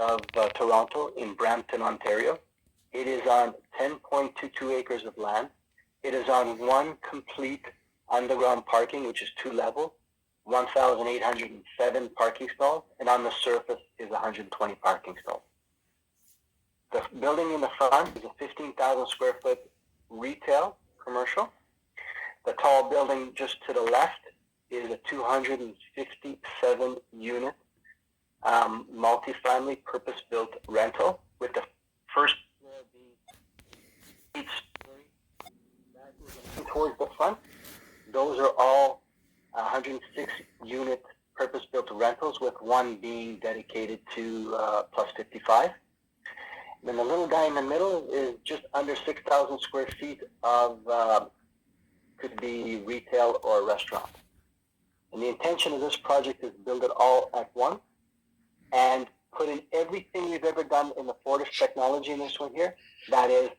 of Toronto in Brampton, Ontario. It is on 10.22 acres of land. It is on one complete underground parking, which is 2 levels, 1,807 parking stalls, and on the surface is 120 parking stalls. The building in the front is a 15,000 square foot retail commercial. The tall building just to the left is a 257 unit multifamily purpose-built rental, with the first floor being 8-story. That is towards the front. Those are all 106 unit purpose-built rentals, with one being dedicated to plus 55. Then the little guy in the middle is just under 6,000 square feet of could be retail or a restaurant. And the intention of this project is to build it all at once and put in everything we've ever done in the Fortis technology in this one here. That is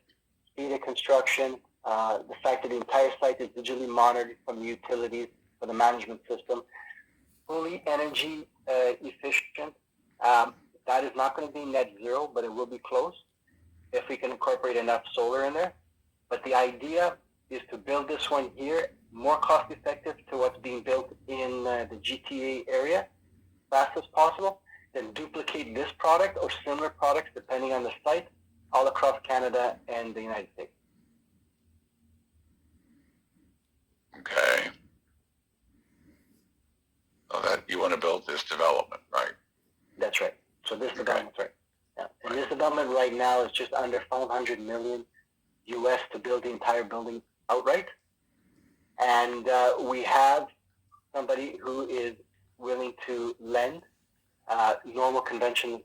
speed of construction, the fact that the entire site is digitally monitored from the utilities for the management system, fully energy efficient. That is not going to be net zero, but it will be close if we can incorporate enough solar in there. But the idea is to build this one here more cost effective to what's being built in the GTA area, fast as possible, then duplicate this product or similar products depending on the site all across Canada and the United States. Okay. So that you want to build this development, right? That's right. So this development, right? Yeah. And this development right now is just under $500 million US to build the entire building outright. And we have somebody who is willing to lend normal conventional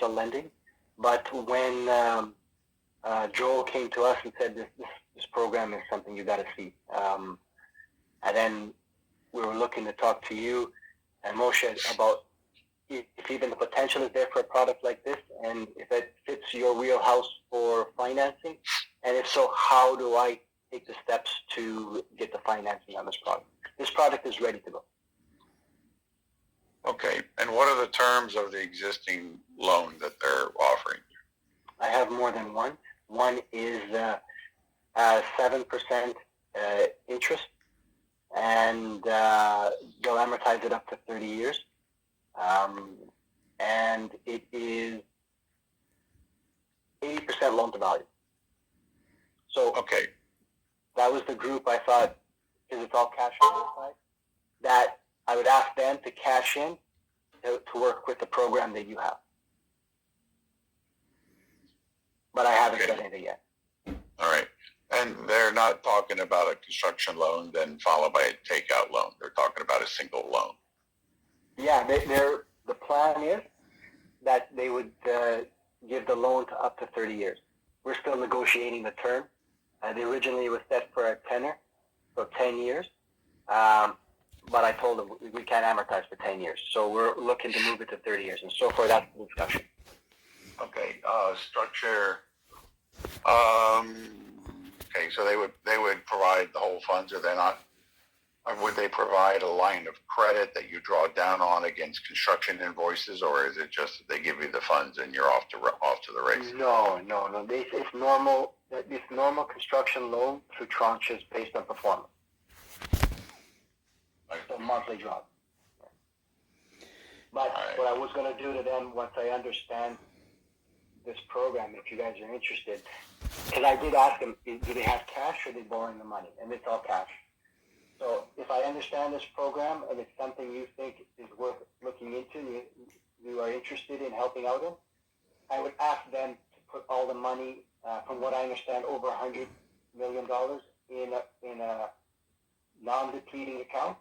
lending. But when Joel came to us and said this program is something you got to see, and then we were looking to talk to you and Moshe about if even the potential is there for a product like this, and if it fits your wheelhouse for financing, and if so, how do I take the steps to get the financing on this product? This product is ready to go. Okay, and what are the terms of the existing loan that they're offering? I have more than one. One is 7% interest, and they'll amortize it up to 30 years. And it is 80% loan to value. So okay, that was the group I thought, because it's all cash on their side, that I would ask them to cash in to work with the program that you have. But I haven't done anything yet. All right. And they're not talking about a construction loan then followed by a takeout loan. They're talking about a single loan. Yeah, the plan is that they would give the loan to up to 30 years. We're still negotiating the term. Originally it was set for a tenor, so 10 years. But I told them we can't amortize for 10 years. So we're looking to move it to 30 years. And so far, that's the discussion. Okay, structure. Okay, so they would provide the whole funds, or they're not? Or would they provide a line of credit that you draw down on against construction invoices, or is it just that they give you the funds and you're off to the races? No. It's normal. It's normal construction loan through tranches based on performance. So monthly draw. But what I was going to do to them once I understand this program, if you guys are interested, because I did ask them, do they have cash or are they borrowing the money? And it's all cash. So if I understand this program and it's something you think is worth looking into and you are interested in helping out in, I would ask them to put all the money, from what I understand, over $100 million in a non-depleting account,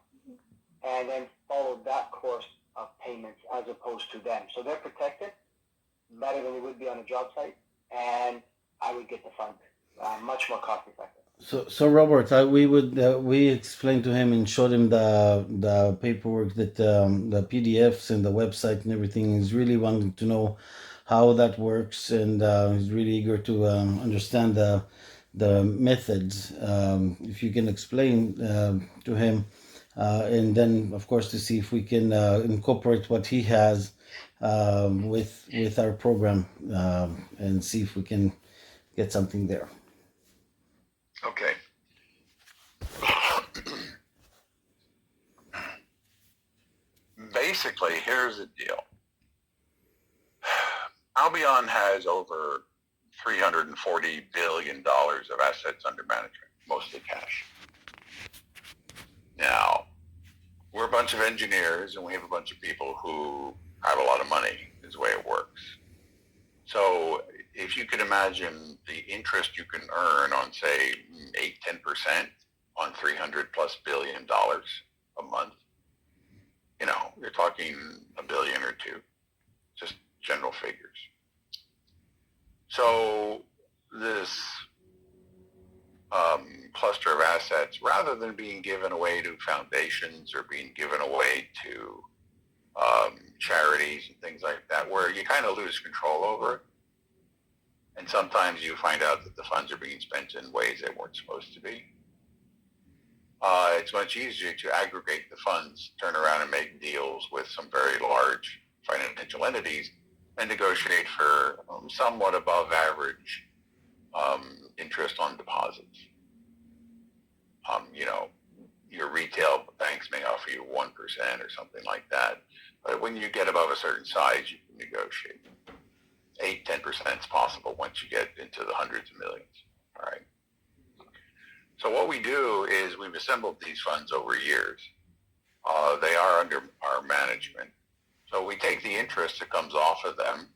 and then follow that course of payments as opposed to them. So they're protected better than they would be on a job site, and I would get the funds much more cost effective. So Robert, we explained to him and showed him the paperwork, that the PDFs and the website and everything. He's really wanting to know how that works, and he's really eager to understand the methods. If you can explain to him, and then of course to see if we can incorporate what he has with our program and see if we can get something there. Okay. Basically, here's the deal. Albion has over $340 billion of assets under management, mostly cash. Now, we're a bunch of engineers and we have a bunch of people who have a lot of money, is the way it works. So if you could imagine the interest you can earn on, say, 8-10% on $300+ billion a month, you know, you're talking $1 billion or $2 billion, just general figures. So this cluster of assets, rather than being given away to foundations or being given away to charities and things like that, where you kind of lose control over it, and sometimes you find out that the funds are being spent in ways they weren't supposed to be. It's much easier to aggregate the funds, turn around and make deals with some very large financial entities and negotiate for somewhat above average interest on deposits. You know, your retail banks may offer you 1% or something like that. But when you get above a certain size, you can negotiate. 8-10% is possible once you get into the hundreds of millions. All right. So what we do is we've assembled these funds over years. They are under our management. So we take the interest that comes off of them.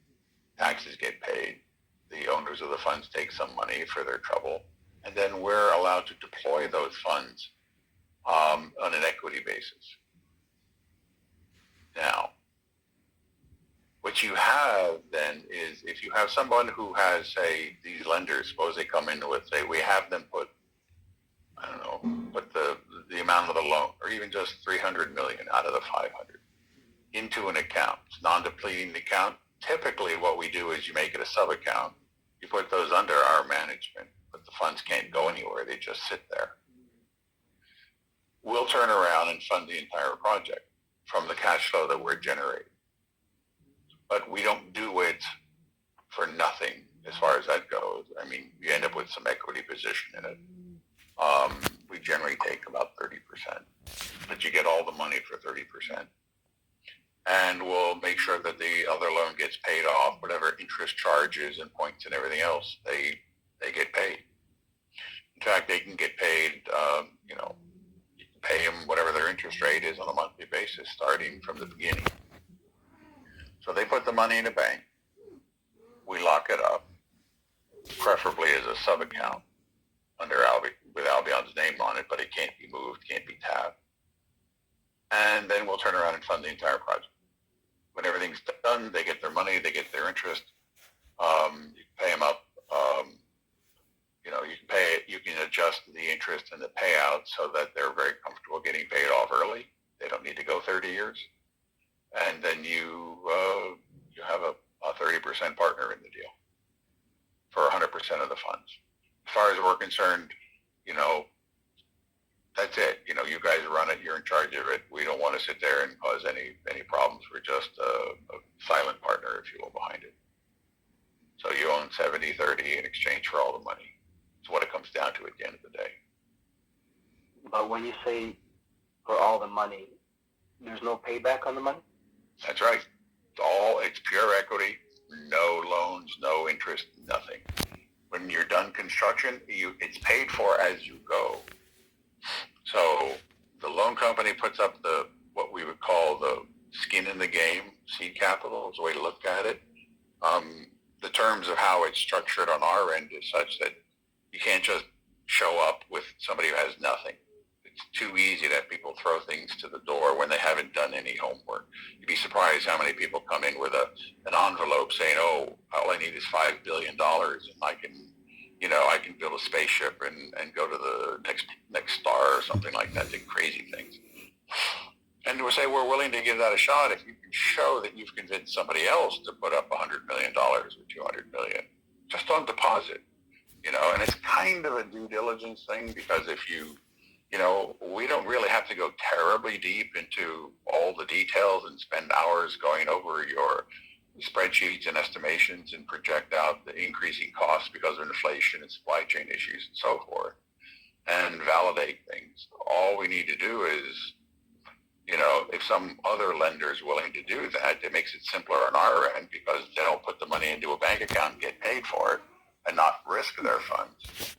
Taxes get paid. The owners of the funds take some money for their trouble. And then we're allowed to deploy those funds on an equity basis. Now, what you have then is if you have someone who has, say, these lenders, suppose they come in with, say, we have them put, I don't know, put the amount of the loan, or even just 300 million out of the 500 into an account. It's non-depleting account. Typically what we do is you make it a sub-account. You put those under our management, but the funds can't go anywhere. They just sit there. We'll turn around and fund the entire project from the cash flow that we're generating. But we don't do it for nothing as far as that goes. I mean, you end up with some equity position in it. We generally take about 30%, but you get all the money for 30%. And we'll make sure that the other loan gets paid off, whatever interest charges and points and everything else, they get paid. In fact, they can get paid, you know, you can pay them whatever their interest rate is on a monthly basis, starting from the beginning. So they put the money in a bank. We lock it up, preferably as a sub-account under with Albion's name on it, but it can't be moved, can't be tapped. And then we'll turn around and fund the entire project. When everything's done, they get their money, they get their interest. You can pay them up. You know, you can adjust the interest and the payout so that they're very comfortable getting paid off early. They don't need to go 30 years. And then you have a 30% partner in the deal for 100% of the funds. As far as we're concerned, you know, that's it. You know, you guys run it. You're in charge of it. We don't want to sit there and cause any problems. We're just a silent partner, if you will, behind it. So you own 70-30 in exchange for all the money. It's what it comes down to at the end of the day. But when you say for all the money, there's no payback on the money? That's right. It's pure equity, no loans, no interest, nothing. When you're done construction, it's paid for as you go. So the loan company puts up what we would call the skin in the game, seed capital is the way to look at it. The terms of how it's structured on our end is such that you can't just show up with somebody who has nothing. It's too easy to have people throw things to the door when they haven't done any homework. You'd be surprised how many people come in with an envelope saying, oh, all I need is $5 billion and I can build a spaceship and go to the next star or something like that, the crazy things. And we'll say we're willing to give that a shot if you can show that you've convinced somebody else to put up $100 million or $200 million just on deposit, you know, and it's kind of a due diligence thing because if we don't really have to go terribly deep into all the details and spend hours going over your spreadsheets and estimations and project out the increasing costs because of inflation and supply chain issues and so forth, and validate things. All we need to do is, if some other lender is willing to do that, it makes it simpler on our end because they'll put the money into a bank account and get paid for it and not risk their funds.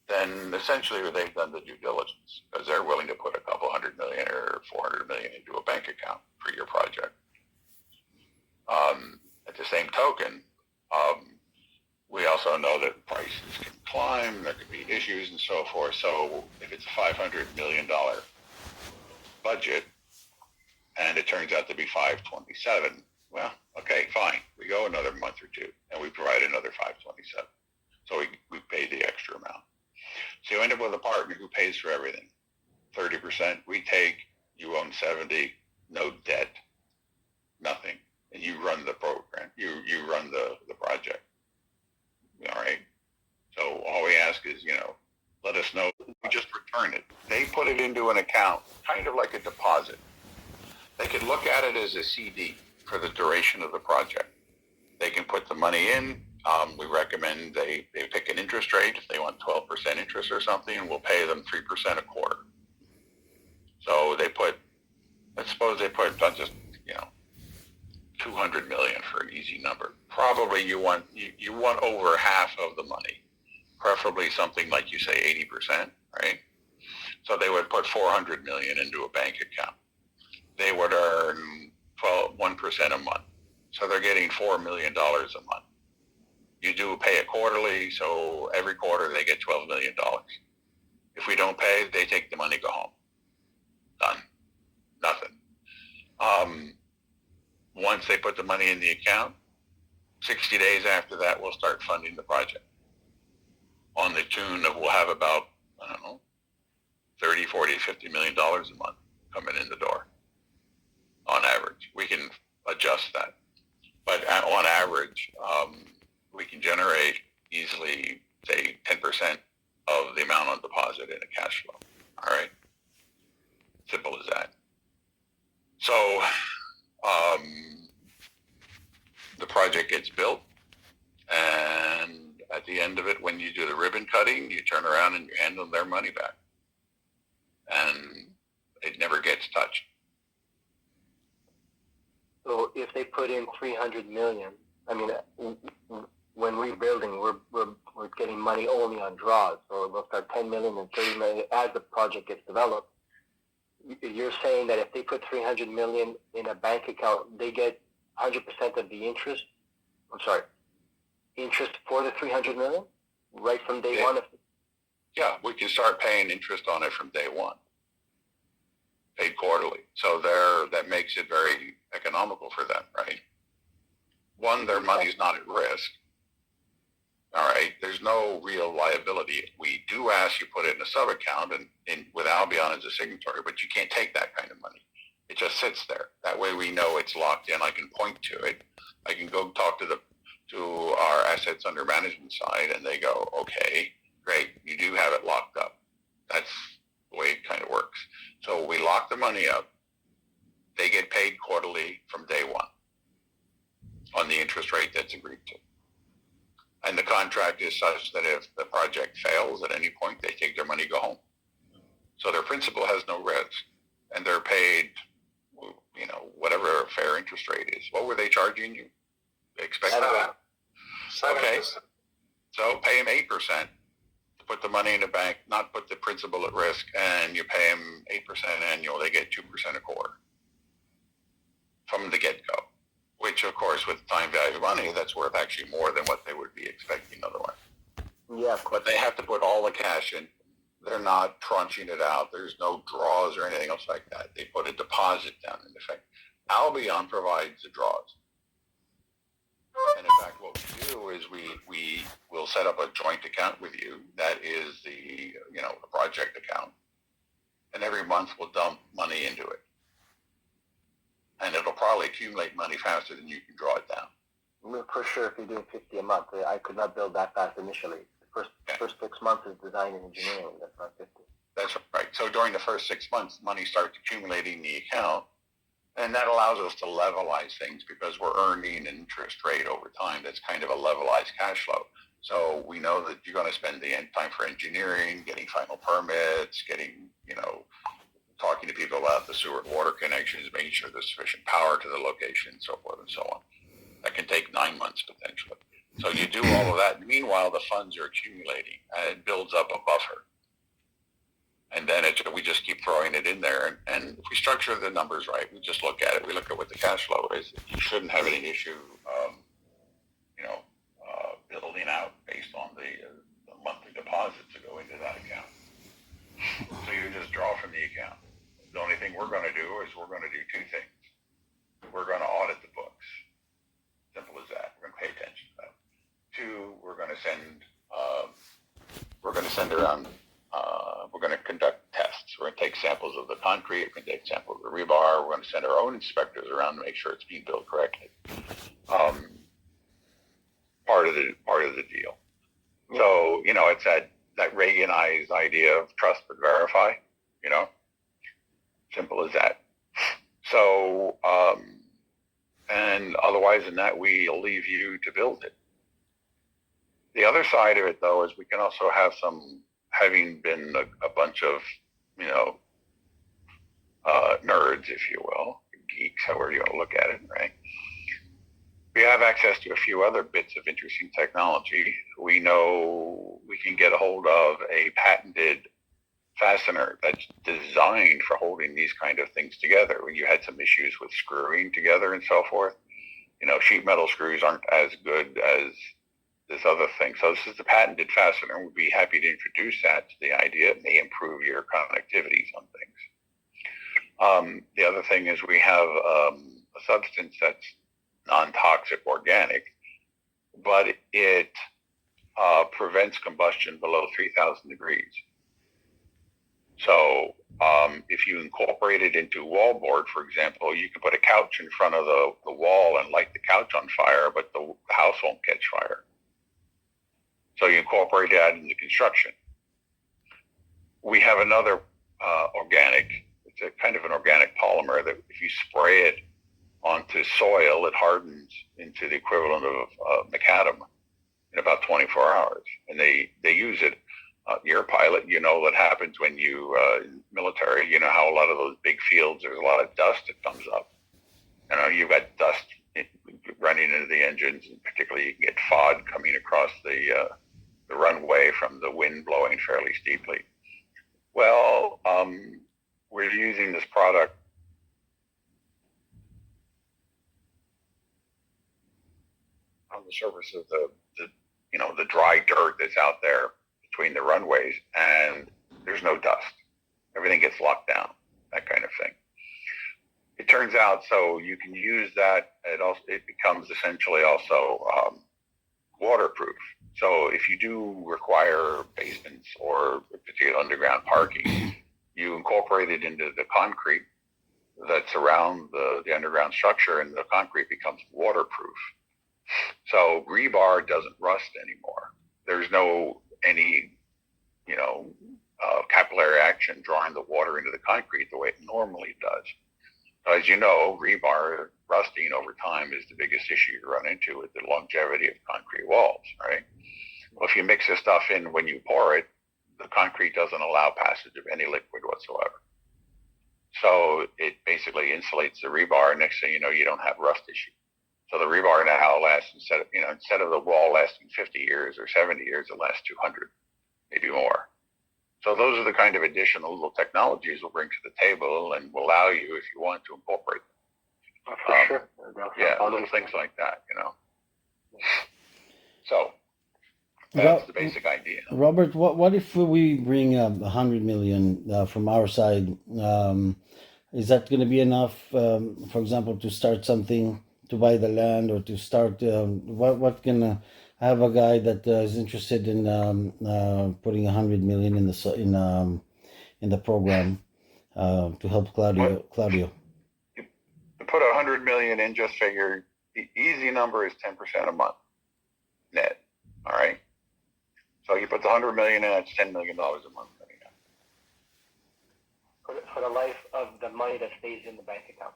Then essentially they've done the due diligence because they're willing to put a couple $100 million or $400 million into a bank account for your project. At the same token, we also know that prices can climb, there could be issues and so forth. So if it's a $500 million budget and it turns out to be 527, well, okay, fine. We go another month or two and we provide another 527. So we pay the extra amount. So you end up with a partner who pays for everything. 30% we take, you own 70, no debt, nothing. And you run the program, you run the project. All right. So all we ask is, let us know. We just return it. They put it into an account, kind of like a deposit. They could look at it as a CD for the duration of the project. They can put the money in. We recommend they pick an interest rate. If they want 12% interest or something, we'll pay them 3% a quarter. So let's suppose they put just, 200 million for an easy number. Probably you want over half of the money, preferably something like you say 80%, right? So they would put 400 million into a bank account. They would earn 1% a month. So they're getting $4 million a month. You do pay it quarterly, so every quarter they get $12 million. If we don't pay, they take the money, go home. Done. Nothing. Once they put the money in the account, 60 days after that, we'll start funding the project. On the tune of, we'll have about, 30, 40, $50 million a month coming in the door on average. We can adjust that. But on average, we can generate easily, say, 10% of the amount on deposit in a cash flow. All right? Simple as that. So the project gets built, and at the end of it, when you do the ribbon cutting, you turn around and you hand them their money back. And it never gets touched. So if they put in 300 million, when we're building, we're getting money only on draws. So they'll start 10 million and 30 million as the project gets developed. You're saying that if they put 300 million in a bank account, they get 100% of the interest. Interest for the 300 million right from day one. Yeah, we can start paying interest on it from day one, paid quarterly. So that makes it very economical for them, right? One, their money's not at risk. All right, there's no real liability. We do ask you put it in a sub account and with Albion as a signatory, but you can't take that kind of money. It just sits there. That way we know it's locked in. I can point to it. I can go talk to our assets under management side, and they go, okay, great, you do have it locked up. That's the way it kind of works. So we lock the money up. They get paid quarterly from day one on the interest rate that's agreed to. And the contract is such that if the project fails at any point, they take their money, go home. So their principal has no risk, and they're paid, whatever a fair interest rate is. What were they charging you? They expect that. Okay. So pay them 8% to put the money in the bank, not put the principal at risk, and you pay them 8% annual. They get 2% a quarter from the get-go. Which, of course, with time value of money, that's worth actually more than what they would be expecting otherwise. Yeah, but they have to put all the cash in. They're not tranching it out. There's no draws or anything else like that. They put a deposit down in effect. Albion provides the draws. And in fact, what we do is we will set up a joint account with you. That is the project account. And every month we'll dump money into it. And it'll probably accumulate money faster than you can draw it down. For sure, if you're doing 50 a month, I could not build that fast initially. The first 6 months is design and engineering. That's not 50. That's right. So during the first 6 months, money starts accumulating in the account, And that allows us to levelize things because we're earning an interest rate over time that's kind of a levelized cash flow. So we know that you're going to spend the time for engineering, getting final permits, getting, talking to people about the sewer and water connections, making sure there's sufficient power to the location, so forth and so on. That can take 9 months potentially. So you do all of that. Meanwhile, the funds are accumulating and it builds up a buffer. And then we just keep throwing it in there. And if we structure the numbers right, we just look at it. We look at what the cash flow is. You shouldn't have any issue, building out based on the monthly deposits that go into that account. So you just draw from the account. The only thing we're going to do is we're going to do two things. We're going to audit the books. Simple as that. We're going to pay attention to that. Two, we're going to send around. We're going to conduct tests. We're going to take samples of the concrete. We're going to take samples of the rebar. We're going to send our own inspectors around to make sure it's being built correctly. Part of the deal. So it's that Reaganized idea of trust but verify. Simple as that. So and otherwise than that, we'll leave you to build it. The other side of it, though, is we can also have some, having been a bunch of, nerds, if you will, geeks, however you want to look at it, right? We have access to a few other bits of interesting technology. We know we can get a hold of a patented fastener that's designed for holding these kind of things together. When you had some issues with screwing together and so forth, sheet metal screws aren't as good as this other thing. So this is the patented fastener. We'd be happy to introduce that to the idea. It may improve your connectivities on things. The other thing is we have a substance that's non-toxic organic, but it prevents combustion below 3,000 degrees. So if you incorporate it into wallboard, for example, you can put a couch in front of the wall and light the couch on fire, but the house won't catch fire. So you incorporate that into construction. We have another organic, it's a kind of an organic polymer that if you spray it onto soil, it hardens into the equivalent of macadam in about 24 hours. And they use it. You're a pilot, what happens when you, military, how a lot of those big fields, there's a lot of dust that comes up. You've got dust running into the engines, and particularly you can get fog coming across the runway from the wind blowing fairly steeply. Well, we're using this product on the surface of the dry dirt that's out there between the runways, and there's no dust. Everything gets locked down, that kind of thing. It turns out, so you can use that. It becomes essentially also waterproof. So if you do require basements or particular underground parking, you incorporate it into the concrete that's around the underground structure, and the concrete becomes waterproof. So rebar doesn't rust anymore. There's any capillary action drawing the water into the concrete the way it normally does. As you know, rebar rusting over time is the biggest issue you run into with the longevity of concrete walls, right? Well, if you mix this stuff in when you pour it, the concrete doesn't allow passage of any liquid whatsoever. So it basically insulates the rebar. Next thing you know, you don't have rust issue. So the rebar now lasts, instead of the wall lasting 50 years or 70 years, it lasts 200, maybe more. So those are the kind of additional little technologies we'll bring to the table and will allow you, if you want, to incorporate them. For sure. Little things like that, So that's the basic idea. Robert, what if we bring 100 million from our side? Is that going to be enough, for example, to start something, to buy the land, or to start? What can I have a guy that is interested in putting 100 million in the program to help Claudio. To put 100 million in, just figure the easy number is 10% a month net. All right. So you put the 100 million in, it's $10 million a month. For the life of the money that stays in the bank account.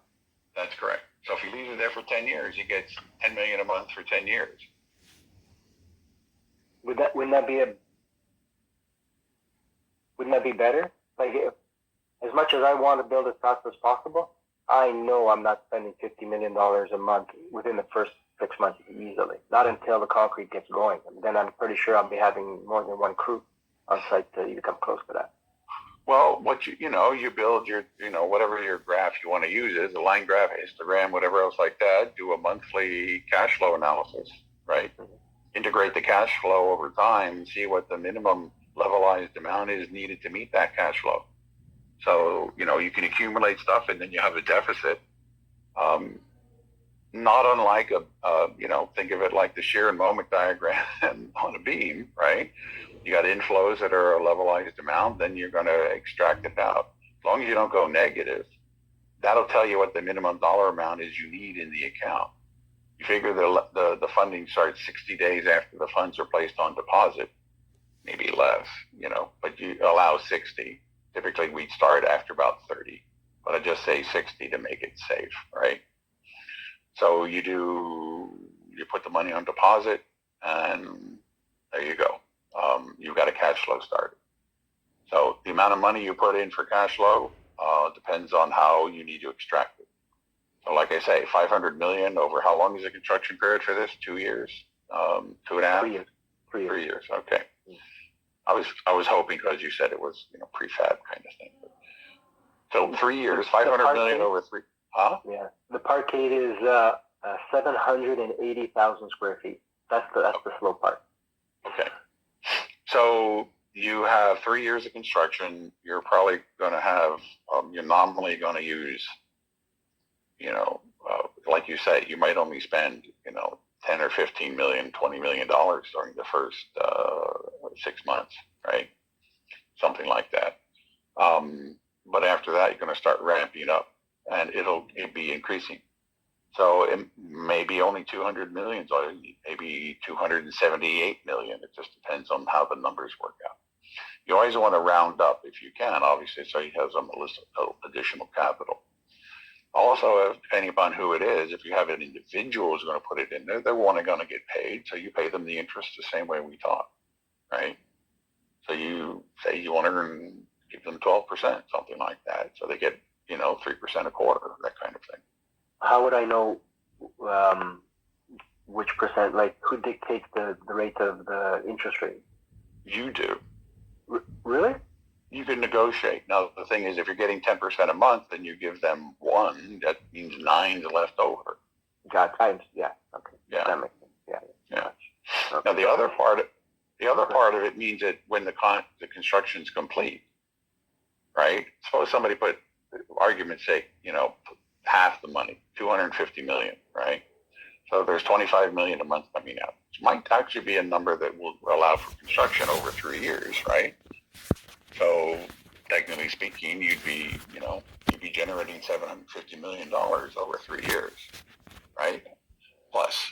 That's correct. So if he leaves it there for 10 years, he gets 10 million a month for 10 years. Wouldn't that be better? Like, as much as I want to build as fast as possible, I know I'm not spending $50 million a month within the first 6 months easily. Not until the concrete gets going. And then I'm pretty sure I'll be having more than one crew on site to even come close to that. Well, what you build your, whatever your graph you want to use is, a line graph, histogram, whatever else like that, do a monthly cash flow analysis, right? Mm-hmm. Integrate the cash flow over time and see what the minimum levelized amount is needed to meet that cash flow. So, you can accumulate stuff and then you have a deficit. Not unlike think of it like the shear and moment diagram on a beam, right? You got inflows that are a levelized amount, then you're going to extract it out. As long as you don't go negative, that'll tell you what the minimum dollar amount is you need in the account. You figure the funding starts 60 days after the funds are placed on deposit, maybe less, but you allow 60. Typically, we'd start after about 30, but I just say 60 to make it safe, right? So you put the money on deposit, and there you go. You've got a cash flow started. So the amount of money you put in for cash flow depends on how you need to extract it. So like I say, 500 million over how long is the construction period for this? 2 years? 2.5? 3 years. 3 years. Okay. I was hoping, because you said it was prefab kind of thing. So 3 years, 500 million over 3. Huh? Yeah. The parkade is 780,000 square feet. That's the slow part. Okay. So you have 3 years of construction. You're probably going to have, you're nominally going to use, like you say, you might only spend, 10 or 15 million, $20 million during the first 6 months, right? Something like that. But after that, you're going to start ramping up, and it'll be increasing. So it may be only 200 million, or maybe 278 million. It just depends on how the numbers work out. You always want to round up if you can, obviously, so you have some additional capital. Also, depending upon who it is, if you have an individual who's going to put it in there, they're going to get paid, so you pay them the interest the same way we taught, right? So you say you want to give them 12%, something like that, so they get 3% a quarter, that kind of thing. How would I know which percent? Like, who dictates the rate of the interest rate? You do. Really? You can negotiate. Now, the thing is, if you're getting 10% a month and you give them 1, that means 9's left over. Got times, yeah. Okay. Yeah. That makes sense. Yeah. Okay. Now, the other part of it means that when the construction's complete, right? Suppose somebody put, argument's sake, half the money, 250 million, right? So there's 25 million a month coming out, which might actually be a number that will allow for construction over 3 years, right? So technically speaking, you'd be generating $750 million over 3 years, right? Plus